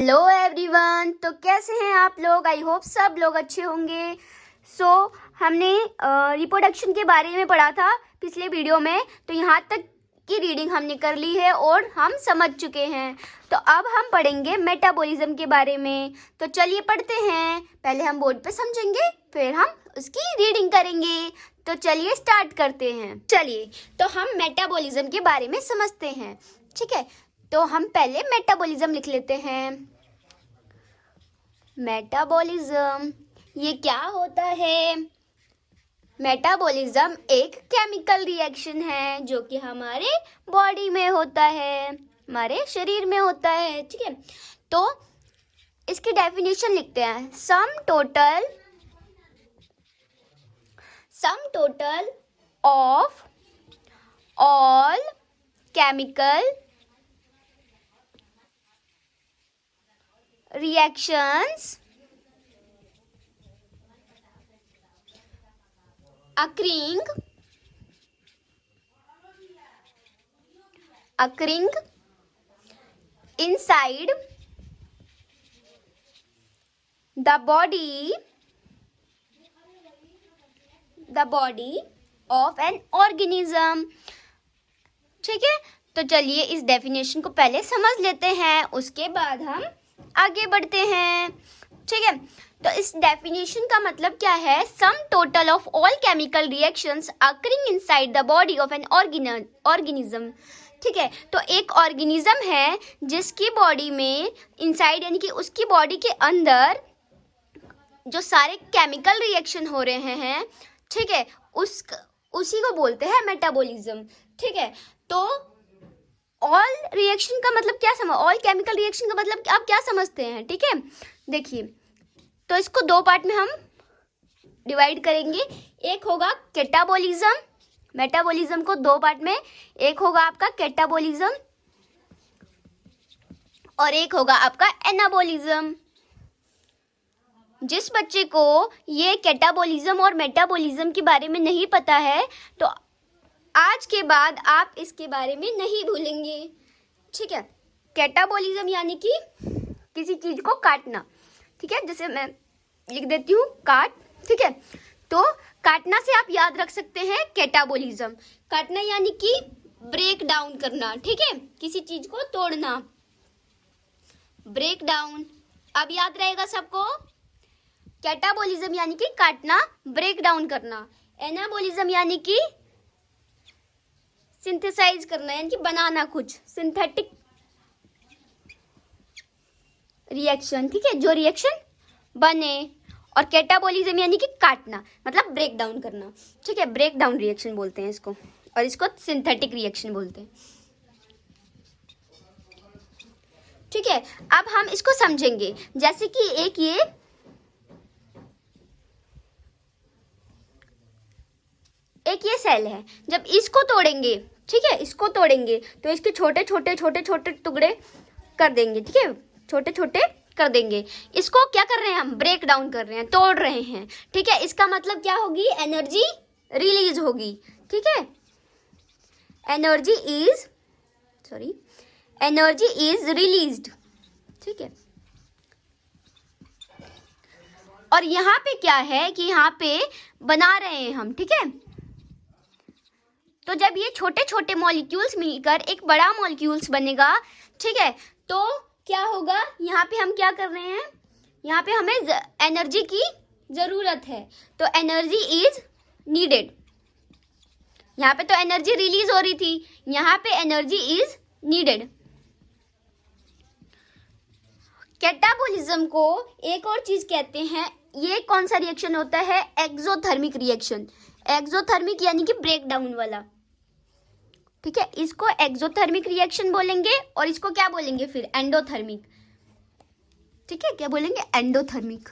Hello everyone, तो कैसे हैं आप लोग। आई होप सब लोग अच्छे होंगे। हमने रिप्रोडक्शन के बारे में पढ़ा था पिछले वीडियो में, तो यहाँ तक की रीडिंग हमने कर ली है और हम समझ चुके हैं। तो अब हम पढ़ेंगे मेटाबॉलिज्म के बारे में। तो चलिए पढ़ते हैं। पहले हम बोर्ड पे समझेंगे, फिर हम उसकी रीडिंग करेंगे। तो चलिए स्टार्ट करते हैं। चलिए तो हम मेटाबॉलिज्म के बारे में समझते हैं, ठीक है। तो हम पहले मेटाबॉलिज्म लिख लेते हैं। मेटाबॉलिज्म ये क्या होता है। मेटाबॉलिज्म एक केमिकल रिएक्शन है जो कि हमारे बॉडी में होता है, हमारे शरीर में होता है, ठीक है। तो इसकी डेफिनेशन लिखते हैं। Sum total of all chemical reactions occurring inside the body of an organism, ठीक है। तो चलिए इस डेफिनेशन को पहले समझ लेते हैं, उसके बाद हम आगे बढ़ते हैं, ठीक है। तो इस डेफिनेशन का मतलब क्या है। Sum total of all chemical reactions occurring inside the body of an organism, ठीक है। तो एक ऑर्गेनिज्म है जिसकी बॉडी में इनसाइड यानी कि उसकी बॉडी के अंदर जो सारे केमिकल रिएक्शन हो रहे हैं, ठीक है, उसी को बोलते हैं मेटाबॉलिज्म, ठीक है। तो ऑल रिएक्शन का मतलब क्या ऑल केमिकल रिएक्शन का मतलब आप क्या समझते हैं, ठीक है। देखिए, तो इसको दो पार्ट में हम डिवाइड करेंगे। एक होगा कैटाबॉलिज्म, मेटाबॉलिज्म को दो पार्ट में, एक होगा आपका कैटाबॉलिज्म और एक होगा आपका एनाबॉलिज्म। जिस बच्चे को ये कैटाबॉलिज्म और मेटाबॉलिज्म के बारे में नहीं पता है, तो आज के बाद आप इसके बारे में नहीं भूलेंगे, ठीक है। कैटाबॉलिज्म यानी कि किसी चीज को काटना, ठीक है। जैसे मैं लिख देती हूँ काट, ठीक है। तो काटना से आप याद रख सकते हैं कैटाबॉलिज्म। काटना यानी कि ब्रेक डाउन करना, ठीक है, किसी चीज को तोड़ना, ब्रेक डाउन। अब याद रहेगा सबको। कैटाबॉलिज्म यानी कि काटना, ब्रेक डाउन करना। एनाबॉलिज्म यानी कि सिंथेसाइज करना, यानी कि बनाना, कुछ सिंथेटिक रिएक्शन, ठीक है, जो रिएक्शन बने। और कैटाबॉलिज्म यानी कि काटना मतलब ब्रेक डाउन करना, ठीक है, ब्रेक डाउन रिएक्शन बोलते हैं इसको, और इसको सिंथेटिक रिएक्शन बोलते हैं, ठीक है। अब हम इसको समझेंगे। जैसे कि एक ये सेल है, जब इसको तोड़ेंगे, ठीक है, इसको तोड़ेंगे तो इसके छोटे छोटे टुकड़े कर देंगे, ठीक है, छोटे छोटे कर देंगे। इसको क्या कर रहे हैं हम, ब्रेक डाउन कर रहे हैं, तोड़ रहे हैं, ठीक है। इसका मतलब क्या होगी, एनर्जी रिलीज होगी, ठीक है। एनर्जी इज रिलीज्ड, ठीक है। और यहाँ पे क्या है कि यहाँ पे बना रहे हैं हम, ठीक है। तो जब ये छोटे छोटे मॉलिक्यूल्स मिलकर एक बड़ा मॉलिक्यूल्स बनेगा, ठीक है, तो क्या होगा, यहाँ पे हम क्या कर रहे हैं, यहाँ पे हमें एनर्जी की जरूरत है, तो एनर्जी इज नीडेड। यहाँ पे तो एनर्जी रिलीज हो रही थी, यहाँ पे एनर्जी इज नीडेड। कैटाबॉलिज्म को एक और चीज कहते हैं, ये कौन सा रिएक्शन होता है, एक्सोथर्मिक रिएक्शन। एक्सोथर्मिक यानी कि ब्रेक डाउन वाला, ठीक है, इसको एक्सोथर्मिक रिएक्शन बोलेंगे। और इसको क्या बोलेंगे फिर, एंडोथर्मिक, ठीक है, क्या बोलेंगे, एंडोथर्मिक,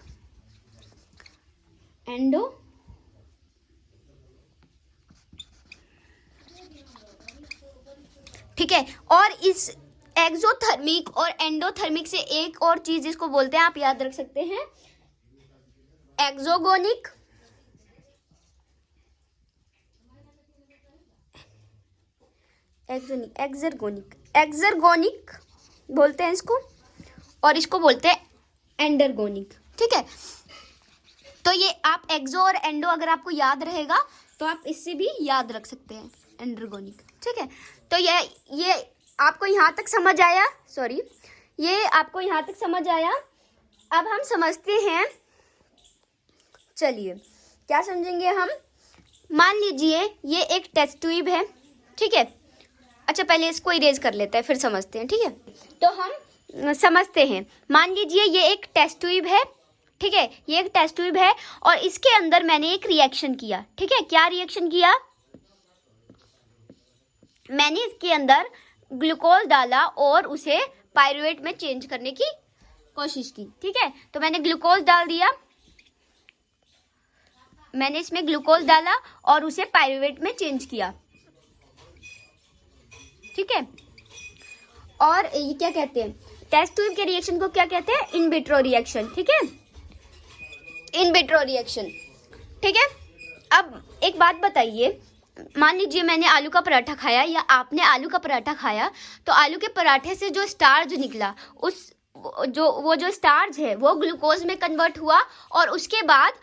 ठीक है। और इस एक्सोथर्मिक और एंडोथर्मिक से एक और चीज इसको बोलते हैं, आप याद रख सकते हैं, एक्सोगोनिक, एक्सर्गोनिक बोलते हैं इसको, और इसको बोलते हैं एंडरगोनिक। ठीक है, तो ये आप एक्सो और एंडो अगर आपको याद रहेगा तो आप इससे भी याद रख सकते हैं, एंडरगोनिक। ठीक है, तो ये आपको यहाँ तक समझ आया, सॉरी, ये आपको यहाँ तक समझ आया। अब हम समझते हैं, चलिए क्या समझेंगे हम। मान लीजिए ये एक टेस्ट ट्यूब है। ठीक है, अच्छा पहले इसको इरेज कर लेते हैं फिर समझते हैं। ठीक है, तो हम समझते हैं। मान लीजिए ये एक टेस्ट ट्यूब है। ठीक है, ये एक टेस्ट ट्यूब है और इसके अंदर मैंने एक रिएक्शन किया। ठीक है, क्या रिएक्शन किया? मैंने इसके अंदर ग्लूकोज डाला और उसे पायरुवेट में चेंज करने की कोशिश की। ठीक है, तो मैंने ग्लूकोज डाल दिया, मैंने इसमें ग्लूकोज डाला और उसे पायरुवेट में चेंज किया। ठीक है, और ये क्या कहते हैं, टेस्ट ट्यूब के रिएक्शन को क्या कहते हैं? In vitro reaction. ठीक है, इन विट्रो रिएक्शन। ठीक है, अब एक बात बताइए, मान लीजिए मैंने आलू का पराठा खाया या आपने आलू का पराठा खाया, तो आलू के पराठे से जो स्टार्च निकला, वो जो स्टार्च है वो ग्लूकोज में कन्वर्ट हुआ और उसके बाद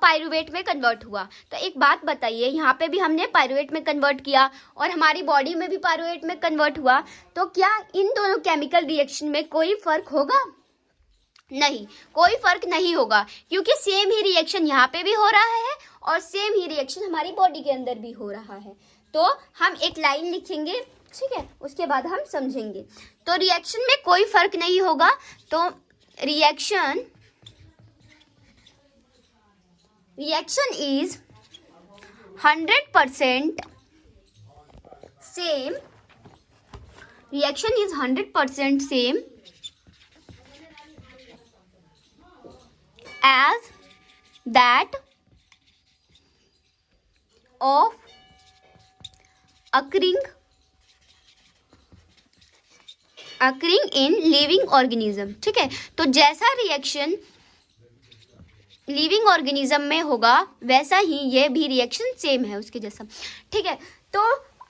पायरुवेट में कन्वर्ट हुआ। तो एक बात बताइए, यहाँ पे भी हमने पायरुवेट में कन्वर्ट किया और हमारी बॉडी में भी पायरुवेट में कन्वर्ट हुआ, तो क्या इन दोनों केमिकल रिएक्शन में कोई फर्क होगा? नहीं, कोई फर्क नहीं होगा, क्योंकि सेम ही रिएक्शन यहाँ पे भी हो रहा है और सेम ही रिएक्शन हमारी बॉडी के अंदर भी हो रहा है। तो हम एक लाइन लिखेंगे, ठीक है, उसके बाद हम समझेंगे। तो रिएक्शन में कोई फर्क नहीं होगा, तो reaction is 100% same. Reaction is 100% same as that of occurring in living organism। ठीक है, तो जैसा रिएक्शन लिविंग ऑर्गेनिज्म में होगा वैसा ही ये भी रिएक्शन सेम है उसके जैसा। ठीक है, तो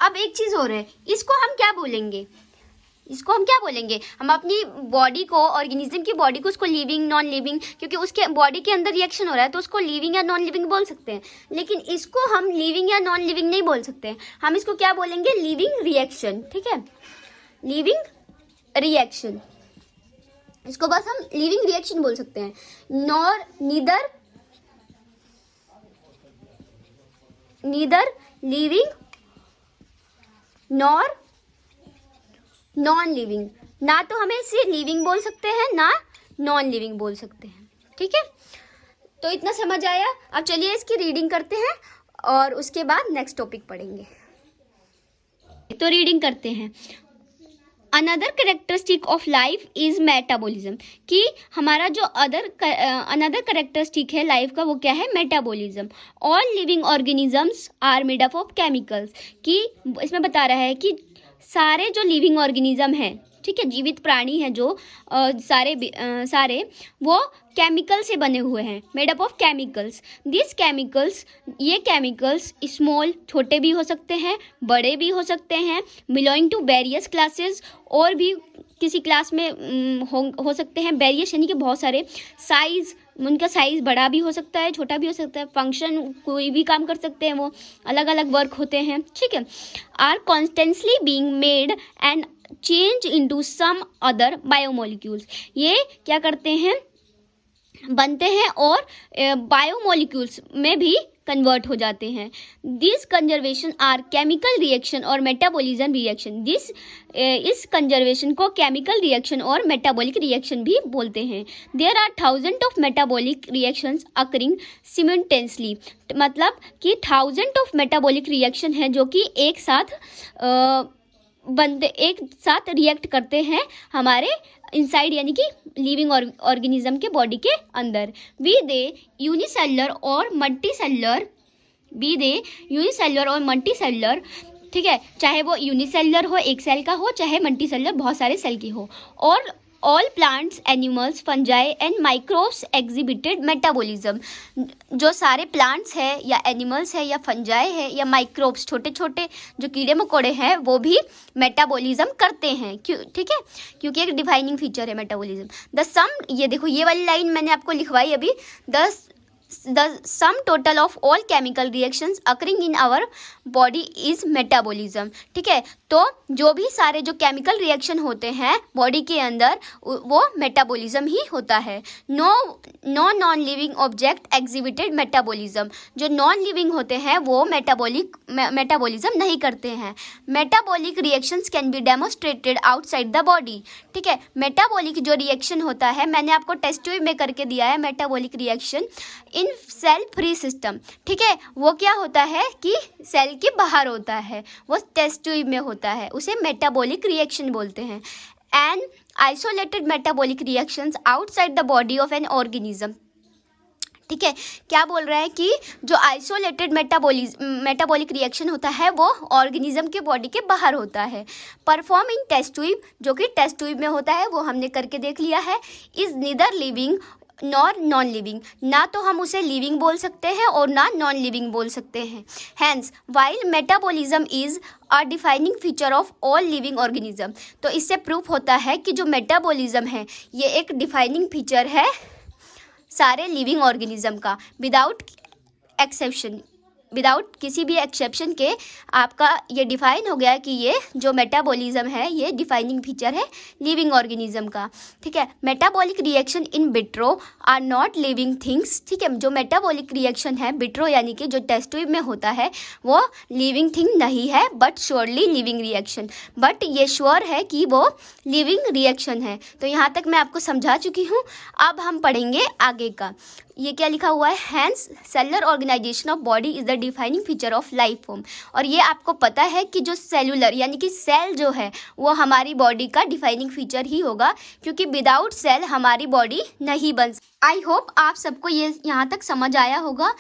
अब एक चीज और है, इसको हम क्या बोलेंगे? हम अपनी बॉडी को, ऑर्गेनिज्म की बॉडी को, उसको लिविंग, नॉन लिविंग, क्योंकि उसके बॉडी के अंदर रिएक्शन हो रहा है तो उसको लिविंग या नॉन लिविंग बोल सकते हैं, लेकिन इसको हम लिविंग या नॉन लिविंग नहीं बोल सकते। हम इसको क्या बोलेंगे? Living reaction. ठीक है, लिविंग रिएक्शन, इसको बस हम लिविंग रिएक्शन बोल सकते हैं। Neither living nor non living, ना तो हमें इसे लिविंग बोल सकते हैं ना नॉन लिविंग बोल सकते हैं। ठीक है, तो इतना समझ आया। अब चलिए इसकी रीडिंग करते हैं और उसके बाद नेक्स्ट टॉपिक पढ़ेंगे। तो रीडिंग करते हैं। Another characteristic of life is metabolism, कि हमारा जो अनदर करेक्टरिस्टिक है लाइफ का वो क्या है? Metabolism. All living organisms are made up of chemicals, कि इसमें बता रहा है कि सारे जो लिविंग ऑर्गेनिज्म हैं, ठीक है, जीवित प्राणी हैं जो सारे वो केमिकल से बने हुए हैं, made up of chemicals. This chemicals, ये केमिकल्स स्मॉल, छोटे भी हो सकते हैं, बड़े भी हो सकते हैं, बिलोंगिंग टू वेरियस क्लासेस, और भी किसी क्लास में हो सकते हैं। वेरियस यानी कि बहुत सारे, साइज, उनका साइज बड़ा भी हो सकता है, छोटा भी हो सकता है, फंक्शन कोई भी काम कर सकते हैं, वो अलग अलग वर्क होते हैं। ठीक है, are constantly being made and change into some other biomolecules, ये क्या करते हैं? बनते हैं और बायोमोलिक्यूल्स में भी कन्वर्ट हो जाते हैं। This conservation are chemical reaction और मेटाबॉलिज्म रिएक्शन। इस कंजर्वेशन को केमिकल रिएक्शन और मेटाबॉलिक रिएक्शन भी बोलते हैं। There are thousand of metabolic reactions occurring simultaneously, मतलब कि 1000 ऑफ मेटाबॉलिक रिएक्शन है जो कि एक साथ रिएक्ट करते हैं हमारे इनसाइड, यानी कि लिविंग ऑर्गेनिज्म के बॉडी के अंदर। बी दे यूनिसेलुलर और मल्टीसेलुलर, ठीक है, चाहे वो यूनिसेलुलर हो, एक सेल का हो, चाहे मल्टीसेलुलर बहुत सारे सेल की हो, और all plants, animals, fungi and microbes exhibited metabolism. जो सारे प्लांट्स है या एनिमल्स है या फंजाई है या माइक्रोब्स, छोटे छोटे जो कीड़े मकोड़े हैं, वो भी मेटाबॉलिज्म करते हैं। क्यों? ठीक है, क्योंकि एक डिफाइनिंग फीचर है मेटाबॉलिज्म। द सम, ये देखो ये वाली लाइन मैंने आपको लिखवाई अभी, the sum total of all chemical reactions occurring in our body is metabolism। ठीक है, तो जो भी सारे जो केमिकल रिएक्शन होते हैं बॉडी के अंदर वो मेटाबॉलिज्म ही होता है। No non living object exhibited metabolism. जो नॉन लिविंग होते हैं वो मेटाबॉलिज्म नहीं करते हैं। Metabolic reactions can be demonstrated outside the body. ठीक है, मेटाबॉलिक जो रिएक्शन होता है, मैंने आपको टेस्ट ट्यूब में करके दिया है metabolic reaction in cell free system. ठीक है, वो क्या होता है कि सेल के बाहर होता है, वो टेस्ट ट्यूब में होता है, उसे मेटाबॉलिक रिएक्शन बोलते हैं। And isolated metabolic reactions outside the body of an organism. ठीक है, क्या बोल रहा है कि जो आइसोलेटेड मेटाबॉलिक रिएक्शन होता है वो ऑर्गेनिज्म के बॉडी के बाहर होता है। परफॉर्म इन टेस्ट ट्यूब, जो कि टेस्ट ट्यूब में होता है, वो हमने करके देख लिया है। Is neither living nor non living, ना तो हम उसे लिविंग बोल सकते हैं और ना नॉन लिविंग बोल सकते हैं। Hence while metabolism is a defining feature of all living organism. तो इससे प्रूफ होता है कि जो मेटाबॉलिज्म है ये एक डिफाइनिंग फीचर है सारे लिविंग ऑर्गेनिज्म का, विदाउट एक्सेप्शन, विदाउट किसी भी एक्सेप्शन के आपका ये डिफाइन हो गया कि ये जो मेटाबॉलिज्म है ये डिफाइनिंग फीचर है लिविंग ऑर्गेनिज्म का। ठीक है, metabolic reaction in vitro are not living things. ठीक है, जो मेटाबॉलिक रिएक्शन है विट्रो यानी कि जो टेस्ट ट्यूब में होता है वो लिविंग थिंग नहीं है, but surely living reaction, but ये श्योर है कि वो लिविंग रिएक्शन है। तो यहाँ तक मैं आपको समझा चुकी हूँ। अब हम पढ़ेंगे आगे का। ये क्या लिखा हुआ है, hence cellular organisation of body is the defining feature of life form. और ये आपको पता है कि जो सेलुलर यानी कि सेल जो है वो हमारी बॉडी का डिफाइनिंग फीचर ही होगा, क्योंकि विदाउट सेल हमारी बॉडी नहीं बन। आई होप आप सबको ये यहाँ तक समझ आया होगा।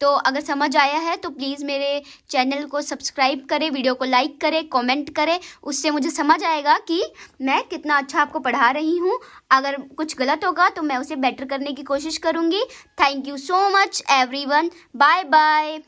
तो अगर समझ आया है तो प्लीज़ मेरे चैनल को सब्सक्राइब करें, वीडियो को लाइक करें, कमेंट करें, उससे मुझे समझ आएगा कि मैं कितना अच्छा आपको पढ़ा रही हूँ। अगर कुछ गलत होगा तो मैं उसे बेटर करने की कोशिश करूँगी। Thank you so much everyone, bye bye.